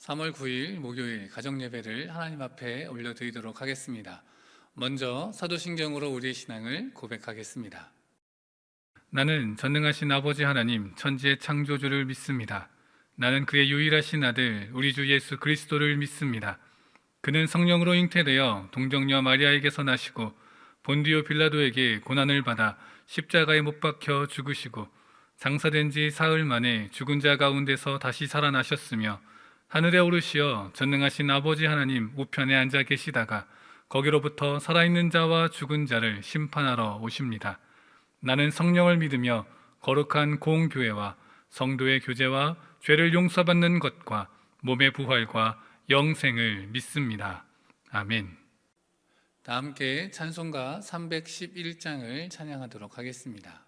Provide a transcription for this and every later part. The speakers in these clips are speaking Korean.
3월 9일 목요일 가정예배를 하나님 앞에 올려드리도록 하겠습니다. 먼저 사도신경으로 우리의 신앙을 고백하겠습니다. 나는 전능하신 아버지 하나님 천지의 창조주를 믿습니다. 나는 그의 유일하신 아들 우리 주 예수 그리스도를 믿습니다. 그는 성령으로 잉태되어 동정녀 마리아에게서 나시고 본디오 빌라도에게 고난을 받아 십자가에 못 박혀 죽으시고 장사된 지 사흘 만에 죽은 자 가운데서 다시 살아나셨으며 하늘에 오르시어 전능하신 아버지 하나님 우편에 앉아 계시다가 거기로부터 살아있는 자와 죽은 자를 심판하러 오십니다. 나는 성령을 믿으며 거룩한 공교회와 성도의 교제와 죄를 용서받는 것과 몸의 부활과 영생을 믿습니다. 아멘. 다 함께 찬송가 311장을 찬양하도록 하겠습니다.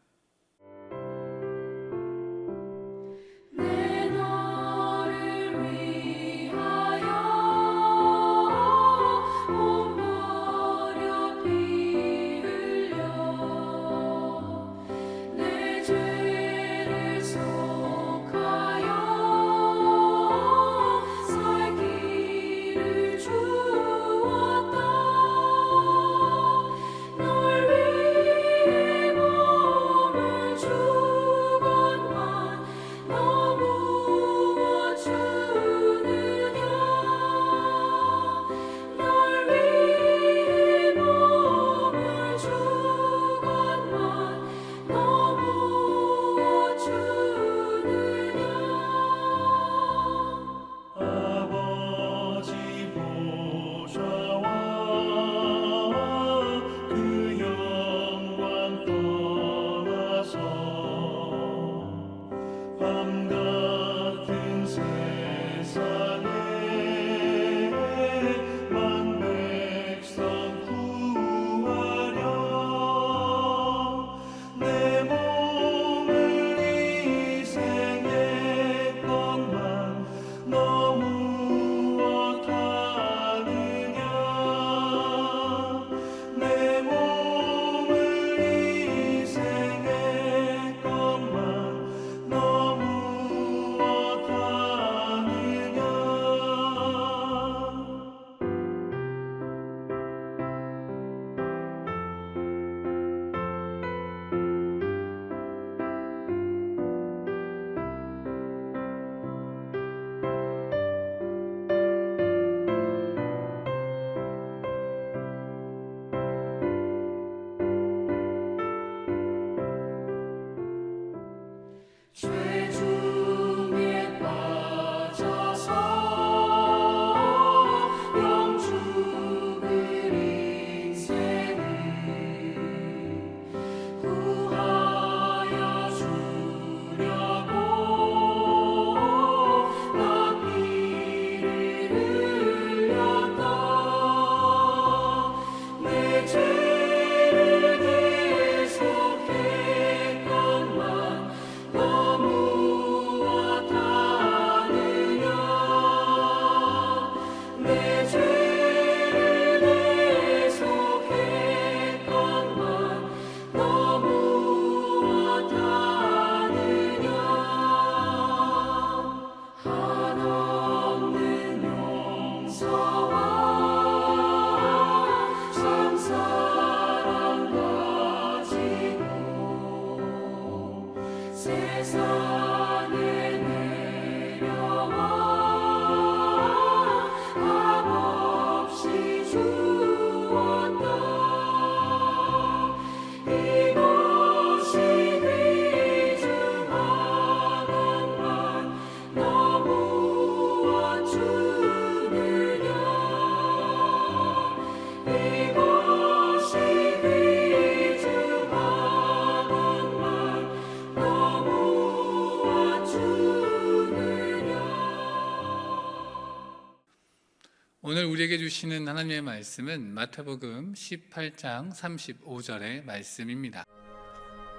오늘 우리에게 주시는 하나님의 말씀은 마태복음 18장 35절의 말씀입니다.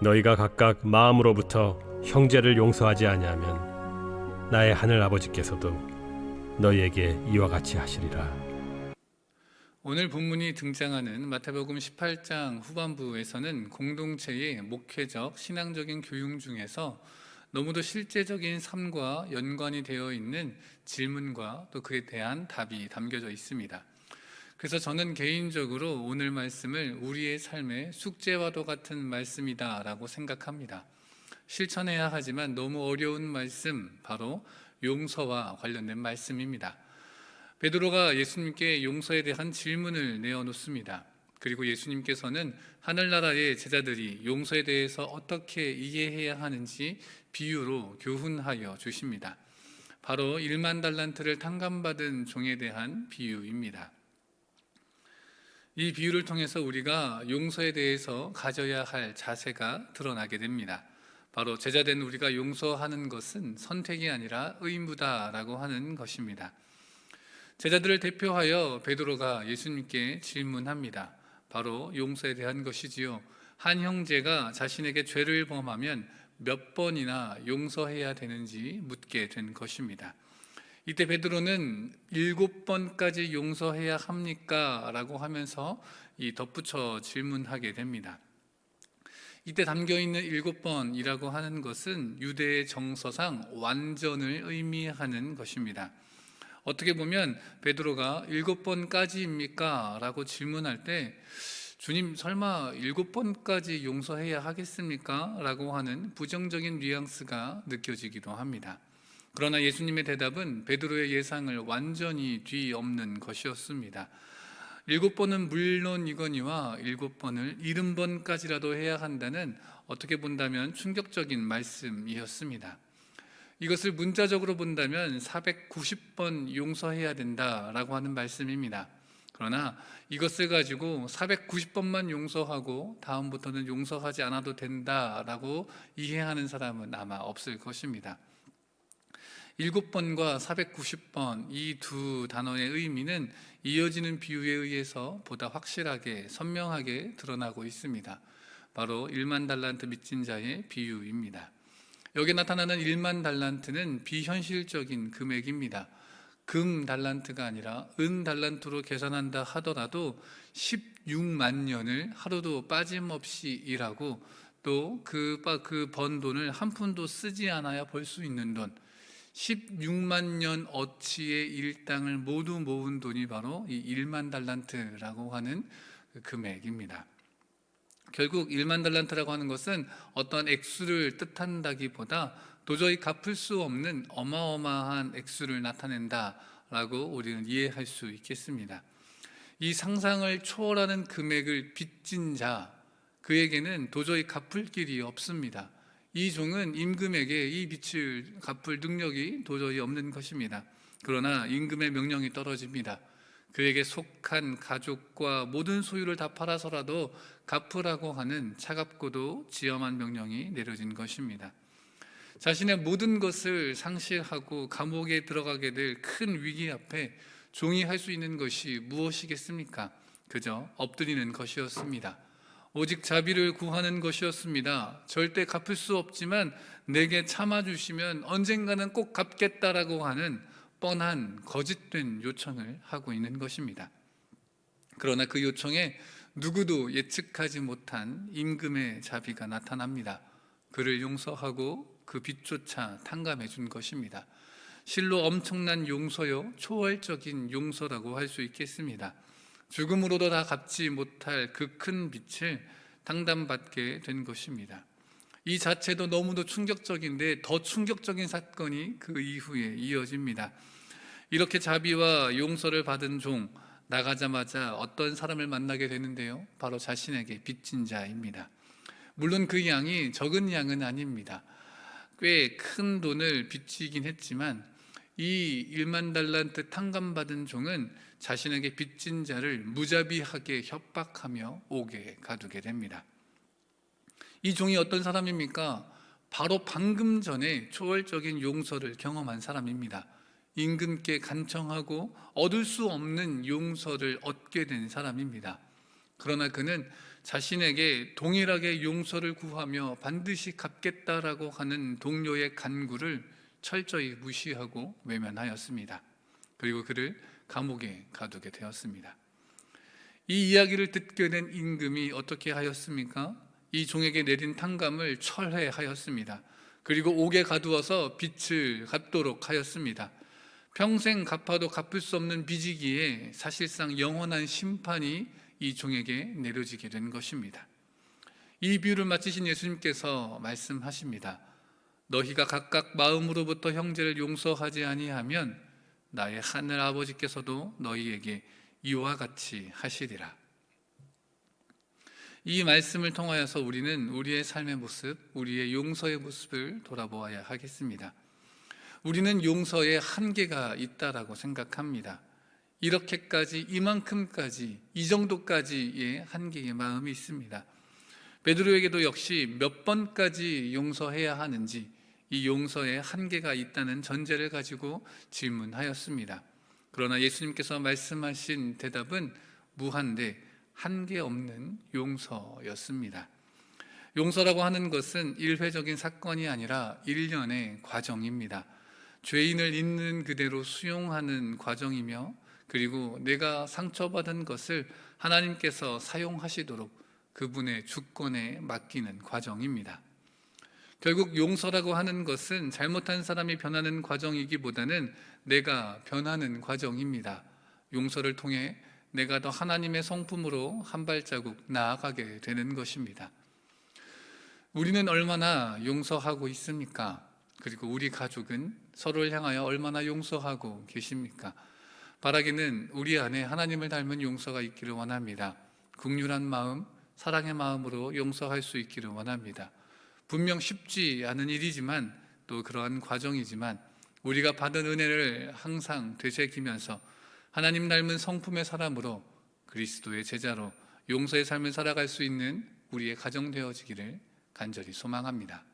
너희가 각각 마음으로부터 형제를 용서하지 아니하면 나의 하늘 아버지께서도 너희에게 이와 같이 하시리라. 오늘 본문이 등장하는 마태복음 18장 후반부에서는 공동체의 목회적 신앙적인 교육 중에서 너무도 실제적인 삶과 연관이 되어 있는 질문과 또 그에 대한 답이 담겨져 있습니다. 그래서 저는 개인적으로 오늘 말씀을 우리의 삶의 숙제와도 같은 말씀이다라고 생각합니다. 실천해야 하지만 너무 어려운 말씀, 바로 용서와 관련된 말씀입니다. 베드로가 예수님께 용서에 대한 질문을 내어놓습니다. 그리고 예수님께서는 하늘나라의 제자들이 용서에 대해서 어떻게 이해해야 하는지 비유로 교훈하여 주십니다. 바로 1만 달란트를 탕감받은 종에 대한 비유입니다. 이 비유를 통해서 우리가 용서에 대해서 가져야 할 자세가 드러나게 됩니다. 바로 제자된 우리가 용서하는 것은 선택이 아니라 의무다라고 하는 것입니다. 제자들을 대표하여 베드로가 예수님께 질문합니다. 바로 용서에 대한 것이지요. 한 형제가 자신에게 죄를 범하면 몇 번이나 용서해야 되는지 묻게 된 것입니다. 이때 베드로는 7번까지 용서해야 합니까? 라고 하면서 덧붙여 질문하게 됩니다. 이때 담겨있는 7번이라고 하는 것은 유대의 정서상 완전을 의미하는 것입니다. 어떻게 보면 베드로가 7번까지입니까? 라고 질문할 때 주님 설마 7번까지 용서해야 하겠습니까? 라고 하는 부정적인 뉘앙스가 느껴지기도 합니다. 그러나 예수님의 대답은 베드로의 예상을 완전히 뒤엎는 것이었습니다. 7번은 물론이거니와 7번을 70번까지라도 해야 한다는 어떻게 본다면 충격적인 말씀이었습니다. 이것을 문자적으로 본다면 490번 용서해야 된다라고 하는 말씀입니다. 그러나 이것을 가지고 490번만 용서하고 다음부터는 용서하지 않아도 된다라고 이해하는 사람은 아마 없을 것입니다. 7번과 490번 이 두 단어의 의미는 이어지는 비유에 의해서 보다 확실하게 선명하게 드러나고 있습니다. 바로 1만 달란트 빚진 자의 비유입니다. 여기 나타나는 1만 달란트는 비현실적인 금액입니다. 금 달란트가 아니라 은 달란트로 계산한다 하더라도 16만 년을 하루도 빠짐없이 일하고 또 그 번 돈을 한 푼도 쓰지 않아야 벌 수 있는 돈, 16만 년 어치의 일당을 모두 모은 돈이 바로 이 1만 달란트라고 하는 그 금액입니다. 결국 1만 달란트라고 하는 것은 어떤 액수를 뜻한다기보다 도저히 갚을 수 없는 어마어마한 액수를 나타낸다라고 우리는 이해할 수 있겠습니다. 이 상상을 초월하는 금액을 빚진 자, 그에게는 도저히 갚을 길이 없습니다. 이 종은 임금에게 이 빚을 갚을 능력이 도저히 없는 것입니다. 그러나 임금의 명령이 떨어집니다. 그에게 속한 가족과 모든 소유를 다 팔아서라도 갚으라고 하는 차갑고도 지엄한 명령이 내려진 것입니다. 자신의 모든 것을 상실하고 감옥에 들어가게 될 큰 위기 앞에 종이 할 수 있는 것이 무엇이겠습니까? 그저 엎드리는 것이었습니다. 오직 자비를 구하는 것이었습니다. 절대 갚을 수 없지만 내게 참아주시면 언젠가는 꼭 갚겠다라고 하는 뻔한 거짓된 요청을 하고 있는 것입니다. 그러나 그 요청에 누구도 예측하지 못한 임금의 자비가 나타납니다. 그를 용서하고 그 빚조차 탕감해 준 것입니다. 실로 엄청난 용서요, 초월적인 용서라고 할 수 있겠습니다. 죽음으로도 다 갚지 못할 그 큰 빚을 탕감받게 된 것입니다. 이 자체도 너무도 충격적인데 더 충격적인 사건이 그 이후에 이어집니다. 이렇게 자비와 용서를 받은 종, 나가자마자 어떤 사람을 만나게 되는데요, 바로 자신에게 빚진 자입니다. 물론 그 양이 적은 양은 아닙니다. 꽤 큰 돈을 빚지긴 했지만 이 1만 달란트 탕감받은 종은 자신에게 빚진 자를 무자비하게 협박하며 옥에 가두게 됩니다. 이 종이 어떤 사람입니까? 바로 방금 전에 초월적인 용서를 경험한 사람입니다. 임금께 간청하고 얻을 수 없는 용서를 얻게 된 사람입니다. 그러나 그는 자신에게 동일하게 용서를 구하며 반드시 갚겠다라고 하는 동료의 간구를 철저히 무시하고 외면하였습니다. 그리고 그를 감옥에 가두게 되었습니다. 이 이야기를 듣게 된 임금이 어떻게 하였습니까? 이 종에게 내린 탕감을 철회하였습니다. 그리고 옥에 가두어서 빚을 갚도록 하였습니다. 평생 갚아도 갚을 수 없는 빚이기에 사실상 영원한 심판이 이 종에게 내려지게 된 것입니다. 이 비유를 마치신 예수님께서 말씀하십니다. 너희가 각각 마음으로부터 형제를 용서하지 아니하면 나의 하늘 아버지께서도 너희에게 이와 같이 하시리라. 이 말씀을 통하여서 우리는 우리의 삶의 모습, 우리의 용서의 모습을 돌아보아야 하겠습니다. 우리는 용서에 한계가 있다라고 생각합니다. 이렇게까지, 이만큼까지, 이 정도까지의 한계의 마음이 있습니다. 베드로에게도 역시 몇 번까지 용서해야 하는지 이 용서에 한계가 있다는 전제를 가지고 질문하였습니다. 그러나 예수님께서 말씀하신 대답은 무한대 한계 없는 용서였습니다. 용서라고 하는 것은 일회적인 사건이 아니라 일련의 과정입니다. 죄인을 있는 그대로 수용하는 과정이며, 그리고 내가 상처받은 것을 하나님께서 사용하시도록 그분의 주권에 맡기는 과정입니다. 결국 용서라고 하는 것은 잘못한 사람이 변하는 과정이기보다는 내가 변하는 과정입니다. 용서를 통해 내가 더 하나님의 성품으로 한 발자국 나아가게 되는 것입니다. 우리는 얼마나 용서하고 있습니까? 그리고 우리 가족은 서로를 향하여 얼마나 용서하고 계십니까? 바라기는 우리 안에 하나님을 닮은 용서가 있기를 원합니다. 긍휼한 마음, 사랑의 마음으로 용서할 수 있기를 원합니다. 분명 쉽지 않은 일이지만 또 그러한 과정이지만 우리가 받은 은혜를 항상 되새기면서 하나님 닮은 성품의 사람으로 그리스도의 제자로 용서의 삶을 살아갈 수 있는 우리의 가정 되어지기를 간절히 소망합니다.